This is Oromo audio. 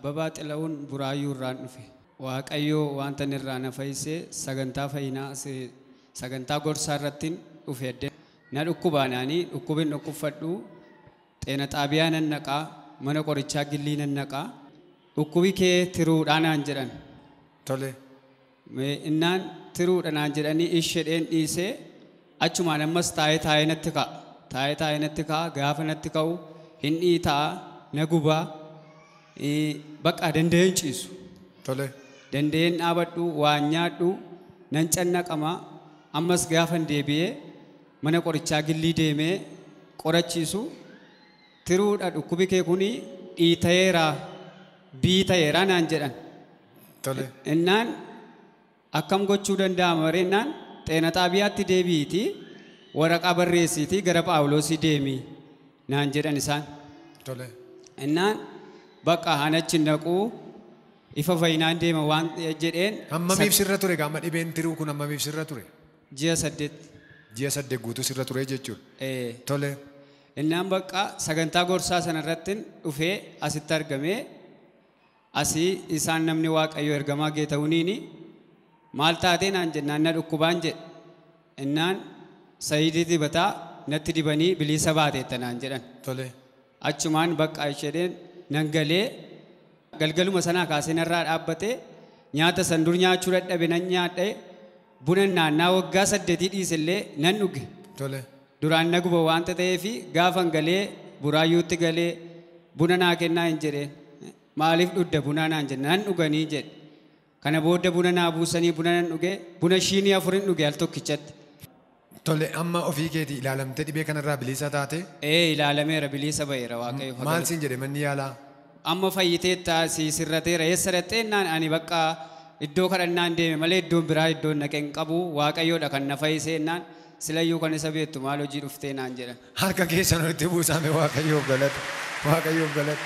babaaxila'uun buraayyuu irraan dhufe. Waaqayyoo wanta irraa na fayyisee sagantaa fayyinaa sagantaa gorsaa irratti dhufe. Na dhukkubaanaanii dhukkubin dhukkubfadhu xeena xaabiyaa nan naqaa mana qorichaa gillii nan naqaa dhukkubi kee tiruudhaanaan jedhan. Tole. Innaan tiruudhaanaan jedhanii ishedheen dhiisee achumaan ammas taa'ee natti ka'a. Taa'ee natti ka'a gaafa natti ka'u hin dhiitaa na gubaa bakka danda'een ciisu. Tole. Danda'een dhaabadhu waan nyaadhu nan cannaqama ammas gaafa deebi'ee mana qorichaa gillii deemee qorachiisu tiruudha dhukkubi kee kuni dhiitayeera biitayeera naan jedhan. Tole. Innaan akkam gochuu danda'ama rennaan xeena xaabiyaatti deebiiti waraqaa barreessiiti gara Phaawulosii deemi naan jedhan isaan. Tole. Innaan bakka hanachi naquu ifa fayyinaan deema waan jedheen. Hammamiif sirra ture gaama dhibeen tiruu kun hammamiif sirra ture? Ji'a 8. Ji'a 8 guutuu sirra ture jechuudha. Tole. Innaan bakka sagantaa gorsaa sanarratti dhufee asitti argamee asii isaan namni Waaqayyo ergamaa Geetahuniini maal taatee naan jennaan na dhukkubaan jedhe. Innaan sayidii dibataa natti dibanii bilisa baateetta naan jedhan. Tole. Achumaan bakka isheen nan galee galgaluma sanaa kaasee narraa dhaabbatee nyaata san dur nyaachuu dadhabe nan nyaadhe buna naannaa waggaa 8 dhiisillee nan dhuge. Tole. Duraan na guba waanta ta'eefi gaafan galee buraayyuutti galee buna naa kennaa hin jedheen. Maaliif dhudda buna naan jedhe nan dhuganii jedhe. Kana booda buna naa buusanii buna nan dhuge buna shiinii 4 dhuge al tokkichatti. Tole amma ofii keetii ilaalamtee dhibee kanarraa bilisa taate? Ilaalameera bilisa ba'eera Waaqayyo. Maal siin jedhe manni yaalaa? Amma fayyiteetta sirrateera eessa dhattee naan ani bakka iddoo kadhannaan deeme malee iddoon biraa iddoon naqeen qabu Waaqayyoodha kan na fayyisee naan silayyuu kan isa beektu maal hojii dhuftee naan jedhan. Harka keessan itti buusame Waaqayyoof galata. Waaqayyoof galata.